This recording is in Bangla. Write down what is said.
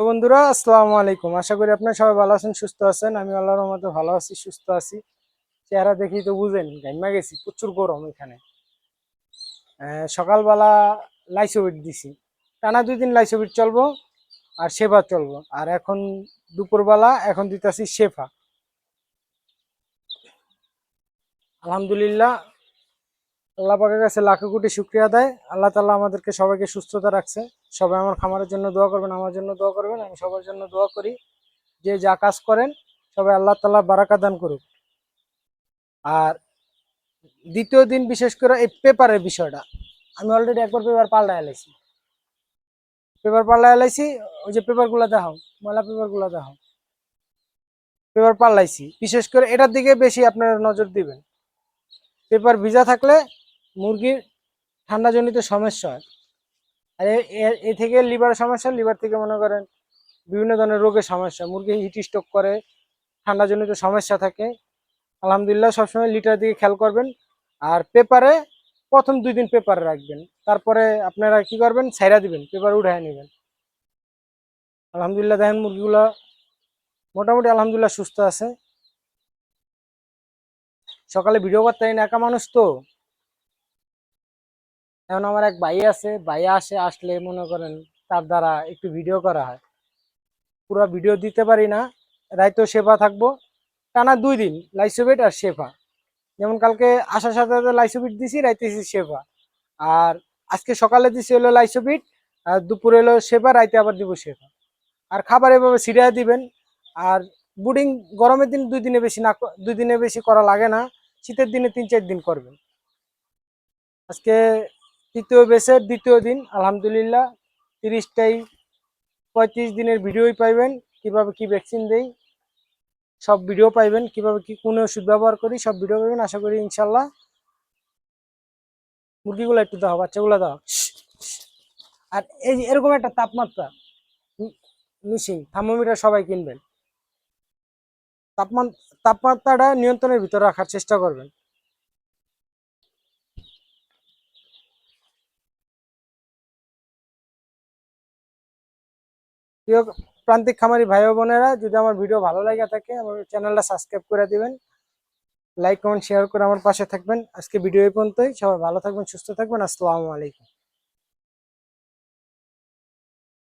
বন্ধুরা, আসসালামু আলাইকুম। আশা করি আপনারা সবাই ভালো আছেন, সুস্থ আছেন। আমি আল্লাহর রহমতে ভালো আছি, সুস্থ আছি। চেহারা দেখেই তো বুঝেন, ঘাইমা গেছি, প্রচুর গরম এখানে। সকালবেলা লাইসোবিট দিছি, টানা 2 দিন লাইসোবিট চলবো আর শেফা চলবো। আর এখন দুপুরবেলা এখন দিতেছি শেফা। আলহামদুলিল্লাহ, আল্লাহ পাকের কাছে লাখো কোটি শুকরিয়া দেয়। আল্লাহ তাআলা আমাদেরকে সবাইকে সুস্থতা রাখছে। সবাই আমার খামারের জন্য দোয়া করবেন, আমার জন্য দোয়া করবেন। আমি সবার জন্য দোয়া করি, যে যা কাজ করেন সবাই আল্লাহ তাআলা বারাকা দান করুক। আর দ্বিতীয় দিন বিশেষ করে এই পেপারের বিষয়টা, আমি অলরেডি একবার পেপার পাল্টায় এলাইছি। ওই যে পেপারগুলো দেখাও, ময়লা পেপারগুলো দেখাও, পেপার পাল্টাইছি। বিশেষ করে এটার দিকে বেশি আপনারা নজর দিবেন। পেপার ভিজা থাকলে মুরগির ঠান্ডাজনিত সমস্যা হয়। আর এ থেকে লিভারের সমস্যা, লিভার থেকে মনে করেন বিভিন্ন ধরনের রোগের সমস্যা, মুরগি হিট স্ট্রোক করে, ঠান্ডাজনিত সমস্যা থাকে। আলহামদুলিল্লাহ, সবসময় লিটার দিকে খেয়াল করবেন। আর পেপারে প্রথম 2 দিন পেপারে রাখবেন, তারপরে আপনারা কি করবেন, ছাইরা দিবেন, পেপার উঠায় নেবেন। আলহামদুলিল্লাহ, দেখেন মুরগিগুলো মোটামুটি আলহামদুলিল্লাহ সুস্থ আছে। সকালে ভিডিও করতে না, একা মানুষ তো। এখন আমার এক ভাই আছে, ভাই আসলে মনে করেন তার দ্বারা একটু ভিডিও করা হয়। পুরো ভিডিও দিতে পারি না। রাইতো সেবা থাকবো, টানা 2 দিন লাইসোবিট আর শেফা। যেমন কালকে আসার সাথে সাথে লাইসোবিট দিছি, রাইতে দিছি শেফা। আর আজকে সকালে দিছি হলো লাইসোবিট, আর দুপুরে হলো শেফা, রাইতে আবার দিব শেফা। আর খাবার এভাবে ছিটিয়ে দিবেন। আর বুডিং গরমের দিন 2 দিনে বেশি না, 2 দিনে বেশি করা লাগে না। শীতের দিনে 3-4 দিন করবেন। আজকে তৃতীয় বেসের দ্বিতীয় দিন, আলহামদুলিল্লাহ 35দিনের ভিডিওই পাইবেন। কিভাবে কি ভ্যাকসিন দেই সব ভিডিও পাইবেন, কিভাবে কি কোন ওষুধ ব্যবহার করি সব ভিডিও পাইবেন। আশা করি ইনশাল্লাহ। মুরগিগুলো একটু দাও, বাচ্চাগুলো দাও। আর এই যে এরকম একটা তাপমাত্রা মিশিং থার্মোমিটার সবাই কিনবেন। তাপমাত্রাটা নিয়ন্ত্রণের ভিতরে রাখার চেষ্টা করবেন। প্রিয় প্রান্তিক খামারি ভাই ও বোনেরা, যদি আমার ভিডিও ভালো লাগে থাকে আমার চ্যানেলটা সাবস্ক্রাইব করে দিবেন, লাইক কমেন্ট শেয়ার করে আমার পাশে থাকবেন। আজকে ভিডিও এই পর্যন্তই। সবাই ভালো থাকবেন, সুস্থ থাকবেন। আসসালামু আলাইকুম।